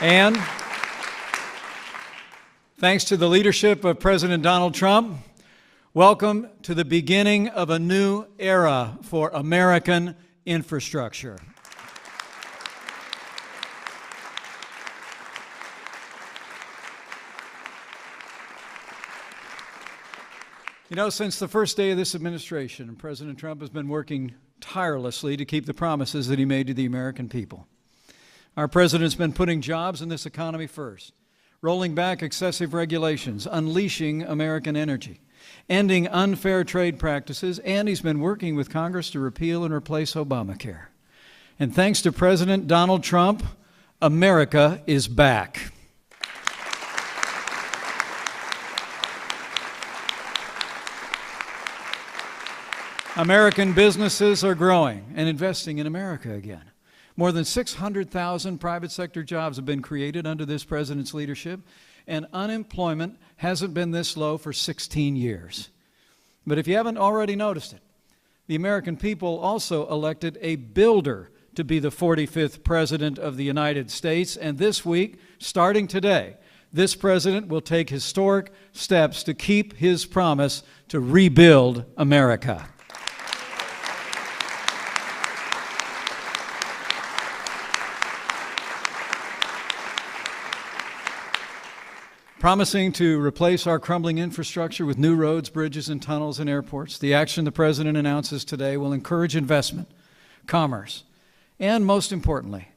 And thanks to the leadership of President Donald Trump, welcome to the beginning of a new era for American infrastructure. You know, since the first day of this administration, President Trump has been working tirelessly to keep the promises that he made to the American people. Our president's been putting jobs in this economy first, rolling back excessive regulations, unleashing American energy, ending unfair trade practices, and he's been working with Congress to repeal and replace Obamacare. And thanks to President Donald Trump, America is back. American businesses are growing and investing in America again. More than 600,000 private sector jobs have been created under this president's leadership, and unemployment hasn't been this low for 16 years. But if you haven't already noticed it, the American people also elected a builder to be the 45th President of the United States, and this week, starting today, this president will take historic steps to keep his promise to rebuild America. Promising to replace our crumbling infrastructure with new roads, bridges, and tunnels and airports, the action the President announces today will encourage investment, commerce, and most importantly,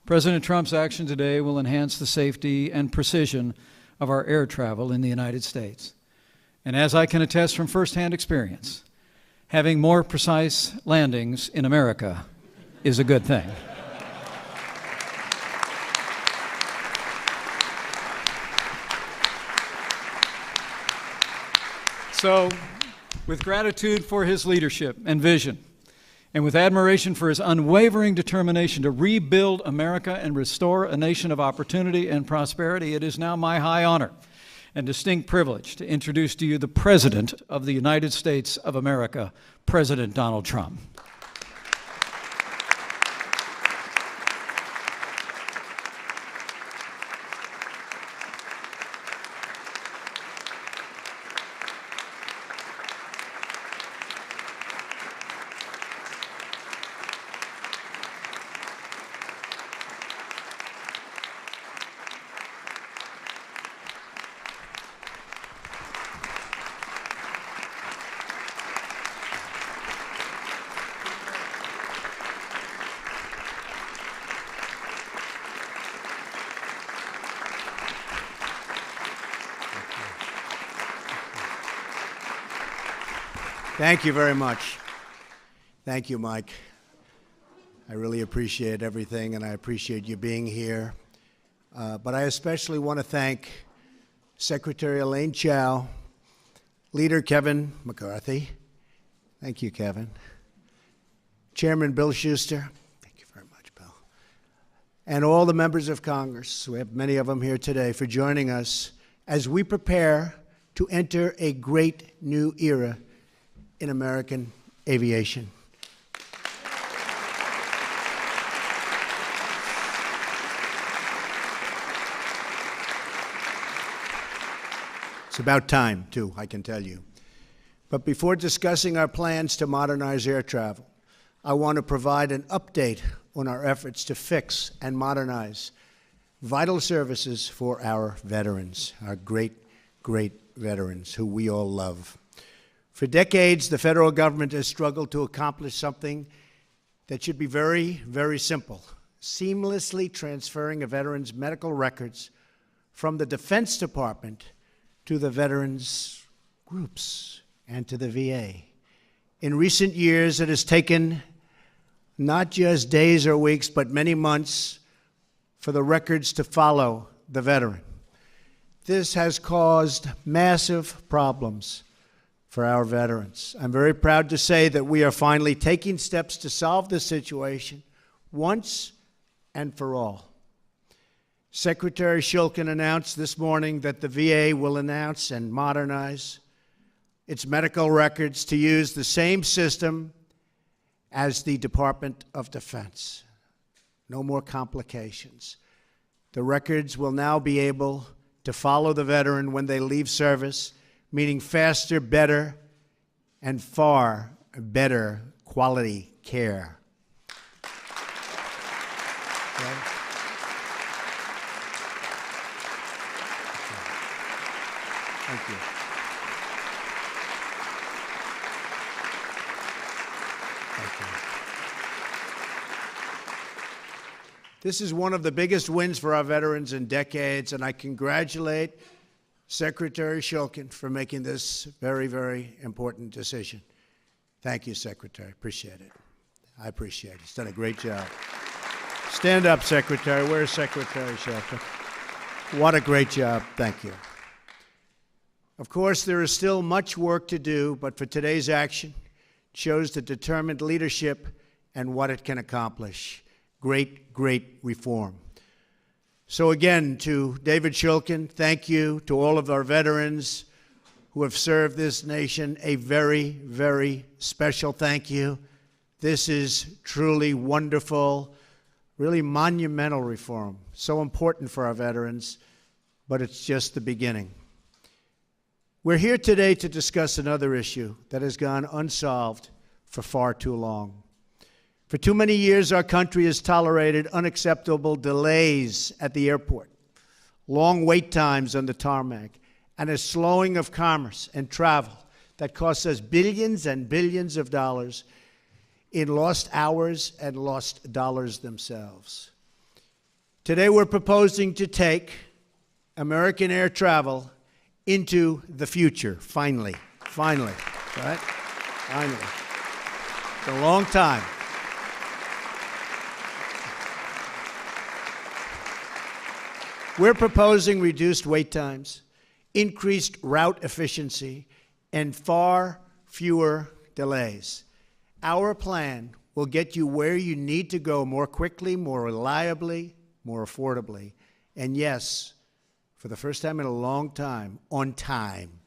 President Trump's action today will enhance the safety and precision of our air travel in the United States. And as I can attest from firsthand experience, having more precise landings in America is a good thing. So, with gratitude for his leadership and vision, and with admiration for his unwavering determination to rebuild America and restore a nation of opportunity and prosperity, it is now my high honor and distinct privilege to introduce to you the President of the United States of America, President Donald Trump. Thank you very much. Thank you, Mike. I really appreciate everything, and I appreciate you being here. But I especially want to thank Secretary Elaine Chao, Leader Kevin McCarthy. Thank you, Kevin. Chairman Bill Schuster. Thank you very much, Bill. And all the members of Congress, we have many of them here today, for joining us as we prepare to enter a great new era in American aviation. It's about time, too, I can tell you. But before discussing our plans to modernize air travel, I want to provide an update on our efforts to fix and modernize vital services for our veterans, our great, great veterans who we all love. For decades, the federal government has struggled to accomplish something that should be very, very simple: seamlessly transferring a veteran's medical records from the Defense Department to the veterans' groups and to the VA. In recent years, it has taken not just days or weeks, but many months for the records to follow the veteran. This has caused massive problems for our veterans. I'm very proud to say that we are finally taking steps to solve this situation once and for all. Secretary Shulkin announced this morning that the VA will announce and modernize its medical records to use the same system as the Department of Defense. No more complications. The records will now be able to follow the veteran when they leave service, meaning faster, better, and far better quality care. Okay. Thank you. Thank you. This is one of the biggest wins for our veterans in decades, and I congratulate Secretary Shulkin for making this very, very important decision. Thank you, Secretary. Appreciate it. I appreciate it. He's done a great job. Stand up, Secretary. Where's Secretary Shulkin? What a great job. Thank you. Of course, there is still much work to do, but for today's action, it shows the determined leadership and what it can accomplish. Great, great reform. So again, to David Shulkin, thank you. To all of our veterans who have served this nation, a very, very special thank you. This is truly wonderful, really monumental reform. So important for our veterans, but it's just the beginning. We're here today to discuss another issue that has gone unsolved for far too long. For too many years, our country has tolerated unacceptable delays at the airport, long wait times on the tarmac, and a slowing of commerce and travel that costs us billions and billions of dollars in lost hours and lost dollars themselves. Today, we're proposing to take American air travel into the future, finally, right? Finally. It's a long time. We're proposing reduced wait times, increased route efficiency, and far fewer delays. Our plan will get you where you need to go more quickly, more reliably, more affordably, and yes, for the first time in a long time, on time.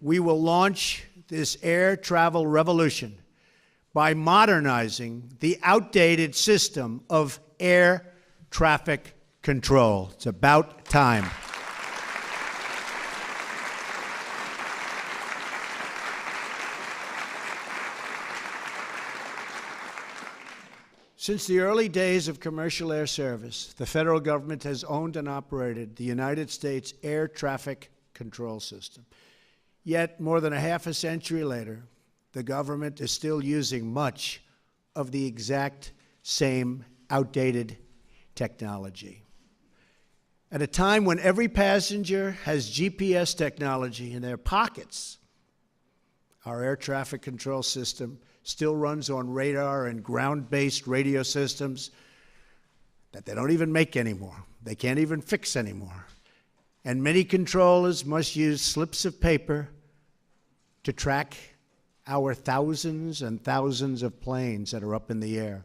We will launch this air travel revolution by modernizing the outdated system of air traffic control. It's about time. Since the early days of commercial air service, the federal government has owned and operated the United States air traffic control system. Yet, more than a half a century later, the government is still using much of the exact same outdated technology. At a time when every passenger has GPS technology in their pockets, our air traffic control system still runs on radar and ground-based radio systems that they don't even make anymore. They can't even fix anymore. And many controllers must use slips of paper to track our thousands and thousands of planes that are up in the air.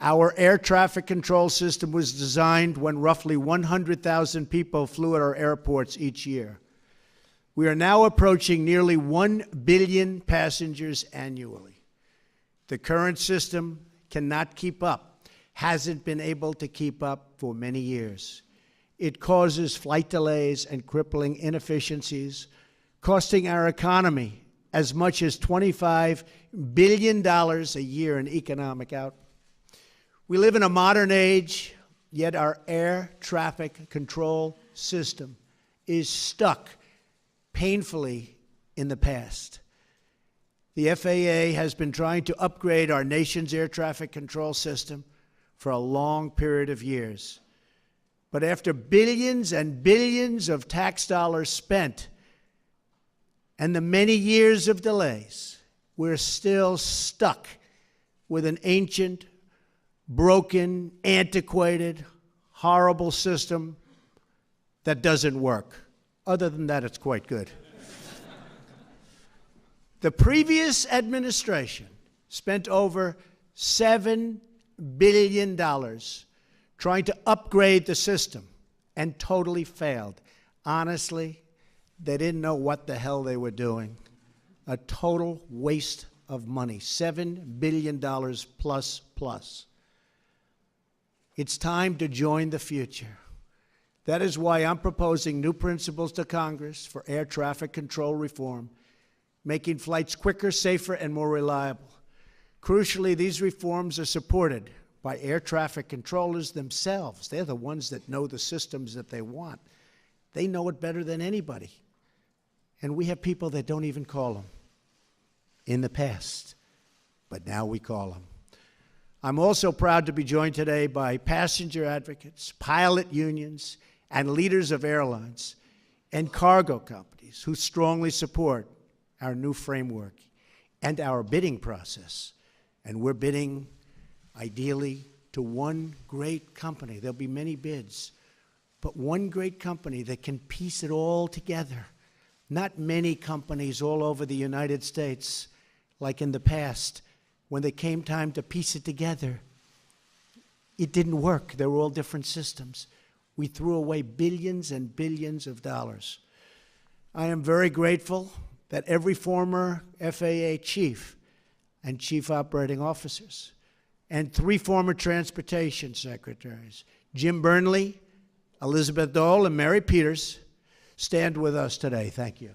Our air traffic control system was designed when roughly 100,000 people flew at our airports each year. We are now approaching nearly 1 billion passengers annually. The current system cannot keep up, hasn't been able to keep up for many years. It causes flight delays and crippling inefficiencies, costing our economy as much as $25 billion a year in economic output. We live in a modern age, yet our air traffic control system is stuck painfully in the past. The FAA has been trying to upgrade our nation's air traffic control system for a long period of years. But after billions and billions of tax dollars spent and the many years of delays, we're still stuck with an ancient, broken, antiquated, horrible system that doesn't work. Other than that, it's quite good. The previous administration spent over $7 billion trying to upgrade the system and totally failed. Honestly, they didn't know what the hell they were doing. A total waste of money, $7 billion plus. It's time to join the future. That is why I'm proposing new principles to Congress for air traffic control reform, making flights quicker, safer, and more reliable. Crucially, these reforms are supported by air traffic controllers themselves. They're the ones that know the systems that they want. They know it better than anybody. And we have people that don't even call them in the past, but now we call them. I'm also proud to be joined today by passenger advocates, pilot unions, and leaders of airlines and cargo companies who strongly support our new framework and our bidding process. And we're bidding, ideally, to one great company. There'll be many bids, but one great company that can piece it all together. Not many companies all over the United States, like in the past, when they came time to piece it together, it didn't work. They were all different systems. We threw away billions and billions of dollars. I am very grateful that every former FAA chief and chief operating officers and 3 former transportation secretaries, Jim Burnley, Elizabeth Dole, and Mary Peters, stand with us today. Thank you.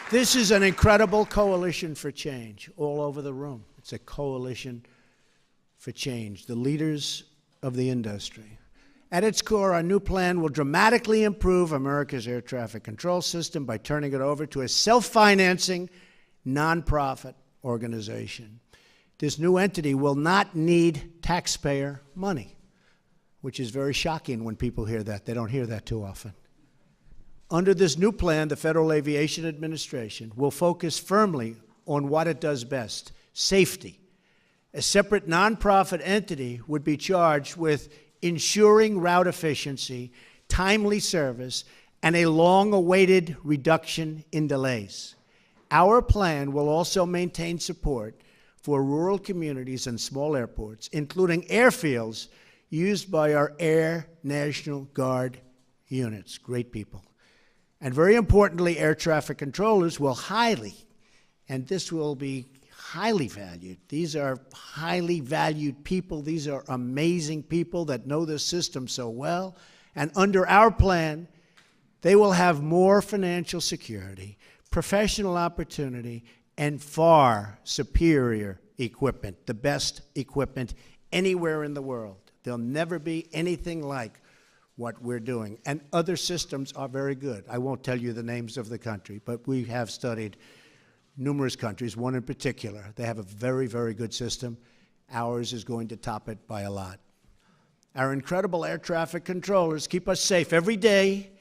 This is an incredible coalition for change all over the room. It's a coalition for change, the leaders of the industry. At its core, our new plan will dramatically improve America's air traffic control system by turning it over to a self-financing, nonprofit organization. This new entity will not need taxpayer money, which is very shocking when people hear that. They don't hear that too often. Under this new plan, the Federal Aviation Administration will focus firmly on what it does best, safety. A separate nonprofit entity would be charged with ensuring route efficiency, timely service, and a long-awaited reduction in delays. Our plan will also maintain support for rural communities and small airports, including airfields used by our Air National Guard units. Great people. And very importantly, air traffic controllers will and this will be highly valued. These are highly valued people. These are amazing people that know this system so well. And under our plan, they will have more financial security, professional opportunity, and far superior equipment, the best equipment anywhere in the world. There'll never be anything like what we're doing. And other systems are very good. I won't tell you the names of the country, but we have studied numerous countries, one in particular. They have a very, very good system. Ours is going to top it by a lot. Our incredible air traffic controllers keep us safe every day,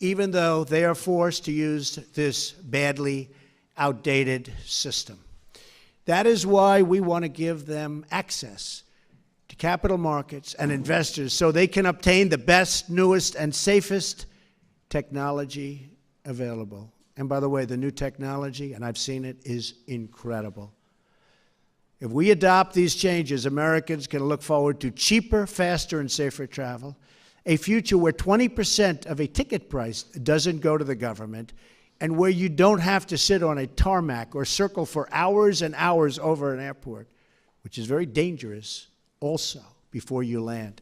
even though they are forced to use this badly outdated system. That is why we want to give them access to capital markets and investors so they can obtain the best, newest, and safest technology available. And by the way, the new technology, and I've seen it, is incredible. If we adopt these changes, Americans can look forward to cheaper, faster, and safer travel, a future where 20% of a ticket price doesn't go to the government, and where you don't have to sit on a tarmac or circle for hours and hours over an airport, which is very dangerous also before you land.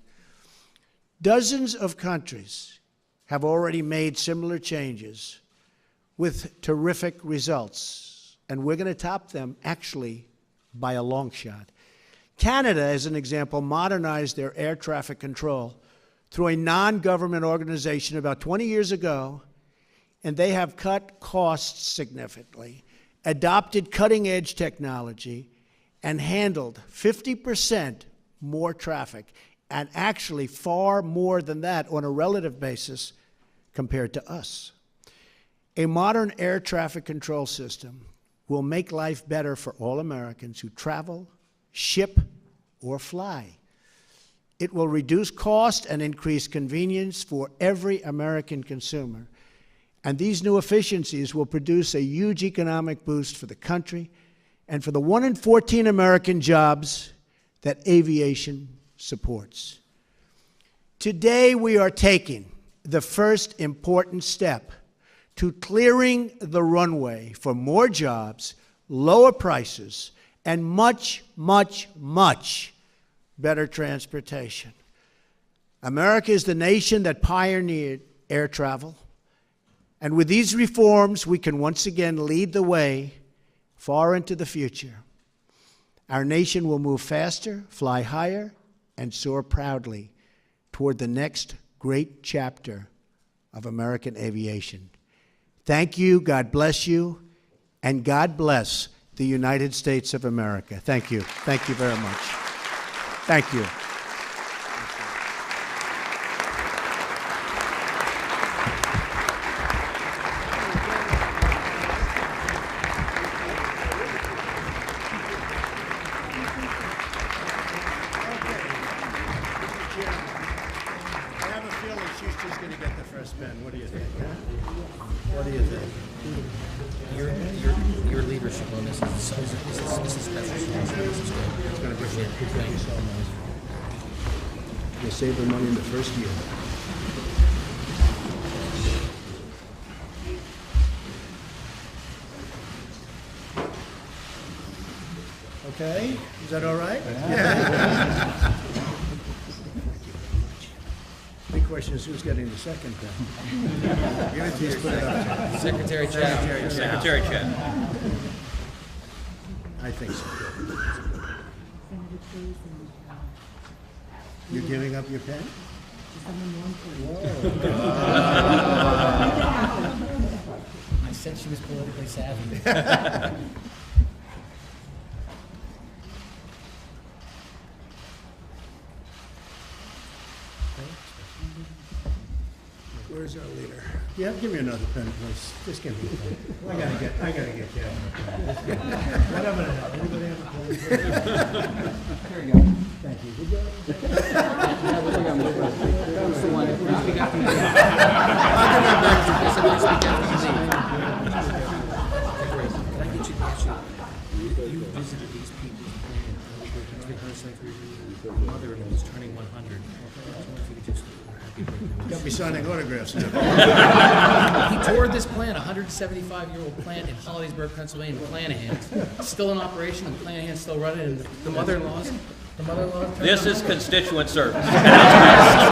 Dozens of countries have already made similar changes with terrific results, and we're going to top them, actually, by a long shot. Canada, as an example, modernized their air traffic control through a non-government organization about 20 years ago, and they have cut costs significantly, adopted cutting-edge technology, and handled 50% more traffic, and actually far more than that on a relative basis compared to us. A modern air traffic control system will make life better for all Americans who travel, ship, or fly. It will reduce cost and increase convenience for every American consumer. And these new efficiencies will produce a huge economic boost for the country and for the 1 in 14 American jobs that aviation supports. Today, we are taking the first important step to clearing the runway for more jobs, lower prices, and much, much, much better transportation. America is the nation that pioneered air travel. And with these reforms, we can once again lead the way far into the future. Our nation will move faster, fly higher, and soar proudly toward the next great chapter of American aviation. Thank you, God bless you, and God bless the United States of America. Thank you. Thank you very much. Thank you. What do you think? Huh? What do you think? Your leadership on this is special. This is good. It's going to push it. Thank you so much. You'll save the money in the first year. Okay? Is that all right? Yeah. Big question is who's getting the second pen? Give it to you. Put it up. Secretary Chad. Secretary Chad. I think so. You're giving up your pen? I said she was politically savvy. Where's our leader? Yeah, give me another pen, please. Just give me a pen. I gotta get Kevin a pen. Whatever the hell. Anybody have a pen? There you go. Thank you. Good job. That's the one. We got the Can I get you to actually, you visited these people, your mother-in-law is turning 100. I wonder if you could just, happy birthday. Got me signing autographs now. He toured this plant, a 175-year-old plant in Hollidaysburg, Pennsylvania, Planahan. Still in operation, and Planahan's still running, and the mother-in-law's This is constituent service.